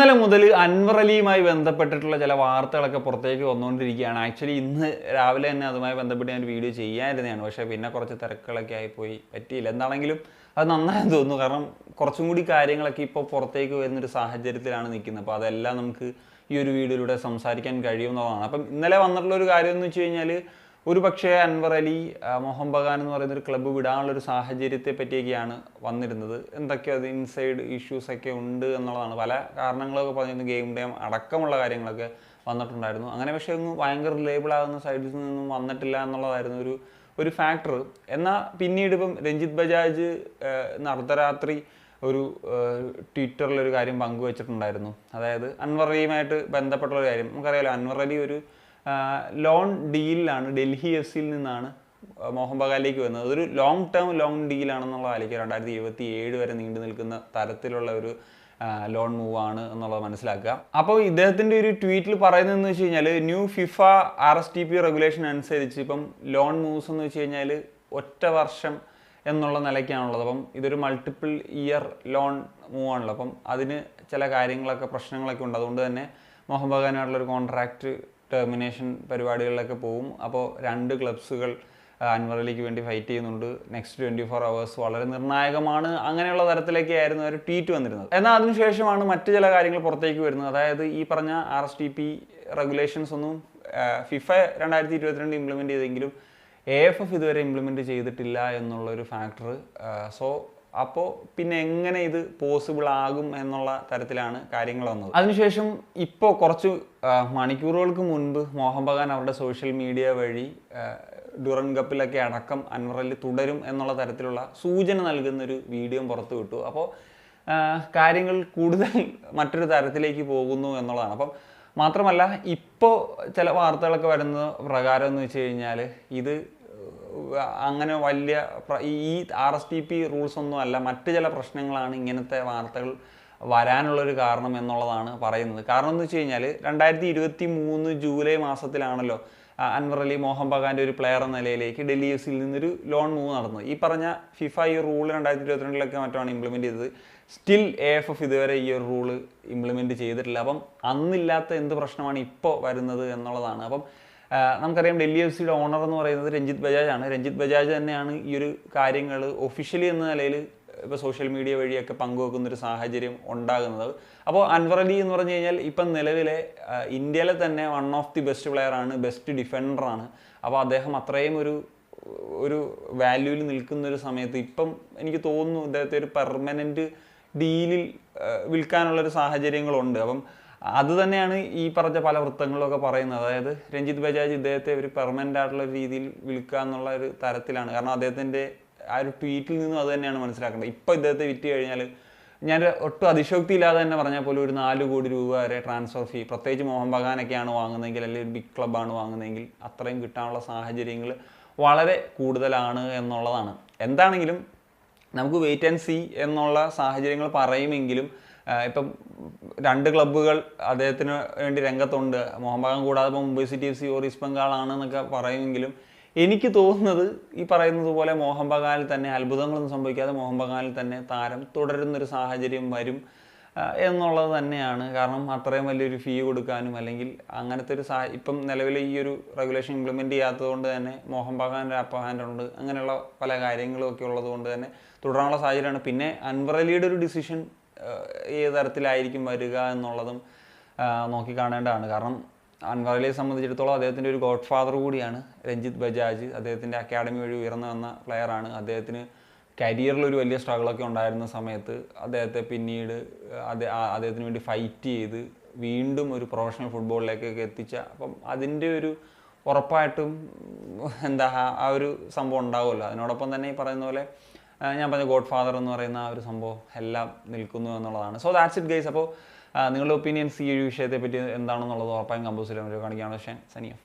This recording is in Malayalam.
ഇന്നലെ മുതൽ അൻവർ അലിയുമായി ബന്ധപ്പെട്ടിട്ടുള്ള ചില വാർത്തകളൊക്കെ പുറത്തേക്ക് വന്നുകൊണ്ടിരിക്കുകയാണ്. ആക്ച്വലി ഇന്ന് രാവിലെ തന്നെ അതുമായി ബന്ധപ്പെട്ട് ഞാൻ വീഡിയോ ചെയ്യാനിരുന്നതാണ്. പക്ഷേ പിന്നെ കുറച്ച് തിരക്കുകളൊക്കെ ആയിപ്പോയി, പറ്റിയില്ല. എന്താണെങ്കിലും അത് നന്നായെന്ന് തോന്നുന്നു. കാരണം കുറച്ചും കൂടി കാര്യങ്ങളൊക്കെ ഇപ്പോൾ പുറത്തേക്ക് വരുന്നൊരു സാഹചര്യത്തിലാണ് നിൽക്കുന്നത്. അപ്പോൾ അതെല്ലാം നമുക്ക് ഈ ഒരു വീഡിയോയിലൂടെ സംസാരിക്കാൻ കഴിയുന്നതാണ്. അപ്പം ഇന്നലെ വന്നിട്ടുള്ള ഒരു കാര്യം എന്ന് വെച്ച് കഴിഞ്ഞാൽ, ഒരു പക്ഷേ അൻവർ അലി മോഹൻ ബഗാൻ എന്ന് പറയുന്നൊരു ക്ലബ്ബ് വിടാനുള്ളൊരു സാഹചര്യത്തെ പറ്റിയൊക്കെയാണ് വന്നിരുന്നത്. എന്തൊക്കെയോ അത് ഇൻസൈഡ് ഇഷ്യൂസൊക്കെ ഉണ്ട് എന്നുള്ളതാണ്. പല കാരണങ്ങളൊക്കെ പറഞ്ഞിരുന്നു, ഗെയിം ടൈം അടക്കമുള്ള കാര്യങ്ങളൊക്കെ വന്നിട്ടുണ്ടായിരുന്നു. അങ്ങനെ പക്ഷേ ഒന്നും ഭയങ്കര റിലയബിൾ ആകുന്ന സൈഡിൽ നിന്നും വന്നിട്ടില്ല എന്നുള്ളതായിരുന്നു ഒരു ഫാക്ടർ. എന്നാൽ പിന്നീട് ഇപ്പം രഞ്ജിത്ത് ബജാജ് അർദ്ധരാത്രി ഒരു ട്വിറ്ററിലൊരു കാര്യം പങ്കുവച്ചിട്ടുണ്ടായിരുന്നു. അതായത് അൻവർ അലിയുമായിട്ട് ബന്ധപ്പെട്ടുള്ള കാര്യം. നമുക്കറിയാലോ, അൻവർ അലി ഒരു ലോൺ ഡീലിലാണ് ഡൽഹി FC നിന്നാണ് മോഹൻ ബഗാനിലേക്ക് വരുന്നത്. അതൊരു ലോങ് ടേം ഡീലാണെന്നുള്ള കാര്യം 2027 വരെ നീണ്ടു നിൽക്കുന്ന തരത്തിലുള്ള ഒരു ലോൺ മൂവാണ് എന്നുള്ളത് മനസ്സിലാക്കുക. അപ്പോൾ ഇദ്ദേഹത്തിൻ്റെ ഒരു ട്വീറ്റിൽ പറയുന്നതെന്ന് വെച്ച് കഴിഞ്ഞാൽ, ന്യൂ ഫിഫ RSTP റെഗുലേഷൻ അനുസരിച്ച് ഇപ്പം ലോൺ മൂവ്സ് എന്ന് വെച്ച് കഴിഞ്ഞാൽ ഒറ്റ വർഷം എന്നുള്ള നിലയ്ക്കാണുള്ളത്. അപ്പം ഇതൊരു മൾട്ടിപ്പിൾ ഇയർ ലോൺ മൂവ് ആണല്ലോ. അപ്പം അതിന് ചില കാര്യങ്ങളൊക്കെ പ്രശ്നങ്ങളൊക്കെ ഉണ്ട്. അതുകൊണ്ട് തന്നെ മോഹൻ ബഗാനായിട്ടുള്ളൊരു കോൺട്രാക്റ്റ് ടെർമിനേഷൻ പരിപാടികളിലൊക്കെ പോകും. അപ്പോൾ 2 ക്ലബ്സുകൾ അൻവർ അലിക്ക് വേണ്ടി ഫൈറ്റ് ചെയ്യുന്നുണ്ട്. നെക്സ്റ്റ് 24 hours വളരെ നിർണായകമാണ്. അങ്ങനെയുള്ള തരത്തിലേക്ക് ആയിരുന്നു ഒരു ട്വീറ്റ് വന്നിരുന്നത്. എന്നാൽ അതിനുശേഷമാണ് മറ്റു ചില കാര്യങ്ങൾ പുറത്തേക്ക് വരുന്നത്. അതായത് ഈ പറഞ്ഞ RSTP റെഗുലേഷൻസ് ഒന്നും ഫിഫ 2022 ഇംപ്ലിമെൻറ്റ് ചെയ്തെങ്കിലും AFF ഇതുവരെ ഇംപ്ലിമെൻറ്റ് ചെയ്തിട്ടില്ല എന്നുള്ളൊരു ഫാക്ടർ. അപ്പോൾ പിന്നെ എങ്ങനെ ഇത് പോസിബിൾ ആകും എന്നുള്ള തരത്തിലാണ് കാര്യങ്ങൾ വന്നത്. അതിനുശേഷം ഇപ്പോൾ കുറച്ച് മണിക്കൂറുകൾക്ക് മുൻപ് മോഹൻ ബഗാൻ അവരുടെ സോഷ്യൽ മീഡിയ വഴി ഡ്യൂറൻ കപ്പിലൊക്കെ അടക്കം അൻവർ അലി തുടരും എന്നുള്ള തരത്തിലുള്ള സൂചന നൽകുന്നൊരു വീഡിയോ പുറത്തു വിട്ടു. അപ്പോൾ കാര്യങ്ങൾ കൂടുതൽ മറ്റൊരു തരത്തിലേക്ക് പോകുന്നു എന്നുള്ളതാണ്. അപ്പം മാത്രമല്ല, ഇപ്പോൾ ചില വാർത്തകളൊക്കെ വരുന്ന പ്രകാരം എന്ന് വെച്ച് കഴിഞ്ഞാൽ, ഇത് അങ്ങനെ വലിയ ഈ RSTP റൂൾസ് ഒന്നും അല്ല, മറ്റ് ചില പ്രശ്നങ്ങളാണ് ഇങ്ങനത്തെ വാർത്തകൾ വരാനുള്ളൊരു കാരണം എന്നുള്ളതാണ് പറയുന്നത്. കാരണം എന്ന് വെച്ച് കഴിഞ്ഞാൽ, 2023 ജൂലൈ മാസത്തിലാണല്ലോ അൻവർ അലി മോഹൻ ബഗാൻ്റെ ഒരു പ്ലെയർ എന്ന നിലയിലേക്ക് ഡൽഹി FC നിന്നൊരു ലോൺ മൂവ് നടന്നത്. ഈ പറഞ്ഞ ഫിഫ ഈ റൂൾ 2022 മറ്റാണ് ഇംപ്ലിമെൻറ്റ് ചെയ്തത്. സ്റ്റിൽ AFF ഇതുവരെ ഈ ഒരു റൂള് ഇംപ്ലിമെൻറ്റ് ചെയ്തിട്ടില്ല. അപ്പം അന്നില്ലാത്ത എന്ത് പ്രശ്നമാണ് ഇപ്പോൾ വരുന്നത് എന്നുള്ളതാണ്. അപ്പം നമുക്കറിയാം, ഡൽഹി FCയുടെ ഓണർ എന്ന് പറയുന്നത് രഞ്ജിത്ത് ബജാജ് ആണ്. രഞ്ജിത്ത് ബജാജ് തന്നെയാണ് ഈ ഒരു കാര്യങ്ങൾ ഒഫീഷ്യലി എന്ന നിലയിൽ ഇപ്പോൾ സോഷ്യൽ മീഡിയ വഴിയൊക്കെ പങ്കുവെക്കുന്നൊരു സാഹചര്യം ഉണ്ടാകുന്നത്. അപ്പോൾ അൻവർ അലി എന്ന് പറഞ്ഞു കഴിഞ്ഞാൽ ഇപ്പം നിലവിലെ ഇന്ത്യയിലെ തന്നെ one of the best player ആണ്, ബെസ്റ്റ് ഡിഫൻഡറാണ്. അപ്പോൾ അദ്ദേഹം അത്രയും ഒരു വാല്യൂവിൽ നിൽക്കുന്നൊരു സമയത്ത് ഇപ്പം എനിക്ക് തോന്നുന്നു ഇദ്ദേഹത്തെ ഒരു പെർമനൻറ്റ് ഡീലിൽ വിൽക്കാനുള്ളൊരു സാഹചര്യങ്ങളുണ്ട്. അപ്പം അത് തന്നെയാണ് ഈ പറഞ്ഞ പല വൃത്തങ്ങളിലൊക്കെ പറയുന്നത്. അതായത് രഞ്ജിത്ത് ബജാജ് ഇദ്ദേഹത്തെ ഒരു പെർമനൻ്റ് ആയിട്ടുള്ള രീതിയിൽ വിൽക്കുക എന്നുള്ള ഒരു തരത്തിലാണ്. കാരണം അദ്ദേഹത്തിൻ്റെ ആ ഒരു ട്വീറ്റിൽ നിന്നും അത് തന്നെയാണ് മനസ്സിലാക്കേണ്ടത്. ഇപ്പോൾ ഇദ്ദേഹത്തെ വിറ്റ് കഴിഞ്ഞാൽ, ഞാൻ ഒട്ടും അതിശോക്തി ഇല്ലാതെ തന്നെ പറഞ്ഞാൽ പോലും ഒരു 4 കോടി രൂപ വരെ ട്രാൻസ്ഫർ ഫീ, പ്രത്യേകിച്ച് മോഹൻ ബഗാനൊക്കെയാണ് വാങ്ങുന്നതെങ്കിൽ, അല്ലെങ്കിൽ ഒരു ബിഗ് ക്ലബ്ബാണ് വാങ്ങുന്നതെങ്കിൽ അത്രയും കിട്ടാനുള്ള സാഹചര്യങ്ങൾ വളരെ കൂടുതലാണ് എന്നുള്ളതാണ്. എന്താണെങ്കിലും നമുക്ക് വെയിറ്റ് ആൻഡ് സീ എന്നുള്ള സാഹചര്യങ്ങൾ പറയുമെങ്കിലും, ഇപ്പം 2 ക്ലബ്ബുകൾ അദ്ദേഹത്തിന് വേണ്ടി രംഗത്തുണ്ട്. മോഹൻ ബഗാൻ കൂടാതെ ഇപ്പോൾ Mumbai city FC east Bengal ആണെന്നൊക്കെ പറയുമെങ്കിലും, എനിക്ക് തോന്നുന്നത് ഈ പറയുന്നത് പോലെ മോഹൻ ബഗാനിൽ തന്നെ അത്ഭുതങ്ങളൊന്നും സംഭവിക്കാതെ മോഹൻ ബഗാനിൽ തന്നെ താരം തുടരുന്നൊരു സാഹചര്യം വരും എന്നുള്ളത് തന്നെയാണ്. കാരണം അത്രയും വലിയൊരു ഫീ കൊടുക്കാനും, അല്ലെങ്കിൽ അങ്ങനത്തെ ഒരു ഇപ്പം നിലവിലെ ഈ ഒരു റെഗുലേഷൻ ഇംപ്ലിമെൻറ്റ് ചെയ്യാത്തത് കൊണ്ട് തന്നെ മോഹൻ ബഗാൻ്റെ അപ്പർ ഹാൻഡ് ഉണ്ട്. അങ്ങനെയുള്ള പല കാര്യങ്ങളും ഒക്കെ ഉള്ളത് കൊണ്ട് തന്നെ തുടരാനുള്ള സാഹചര്യമാണ്. പിന്നെ അൻവർ അലിയുടെ ഒരു ഡിസിഷൻ ഏത് തരത്തിലായിരിക്കും വരിക എന്നുള്ളതും നോക്കി കാണേണ്ടതാണ്. കാരണം അൻവർ അലിയെ സംബന്ധിച്ചിടത്തോളം അദ്ദേഹത്തിൻ്റെ ഒരു ഗോഡ് ഫാദർ കൂടിയാണ് രഞ്ജിത്ത് ബജാജ്. അദ്ദേഹത്തിൻ്റെ അക്കാഡമി വഴി ഉയർന്നു വന്ന പ്ലെയറാണ്. അദ്ദേഹത്തിന് കരിയറിലൊരു വലിയ സ്ട്രഗിളൊക്കെ ഉണ്ടായിരുന്ന സമയത്ത് അദ്ദേഹത്തെ പിന്നീട് അദ്ദേഹത്തിന് വേണ്ടി ഫൈറ്റ് ചെയ്ത് വീണ്ടും ഒരു പ്രൊഫഷണൽ ഫുട്ബോളിലേക്കൊക്കെ എത്തിച്ച, അപ്പം അതിൻ്റെ ഒരു ഉറപ്പായിട്ടും ആ ഒരു സംഭവം ഉണ്ടാവുമല്ലോ. അതിനോടൊപ്പം തന്നെ ഈ പറയുന്ന പോലെ ഞാൻ പറഞ്ഞ ഗോഡ് ഫാദർ എന്ന് പറയുന്ന ആ ഒരു സംഭവം എല്ലാം നിൽക്കുന്നു എന്നുള്ളതാണ്. So that's it guys. അപ്പോൾ നിങ്ങളുടെ ഒപ്പീനിയൻസ് ഈ ഒരു വിഷയത്തെ പറ്റി എന്താണെന്നുള്ളത് ഉറപ്പായും കമ്പോസ് ചെയ്യാൻ കാണിക്കുകയാണ്. സനിയ.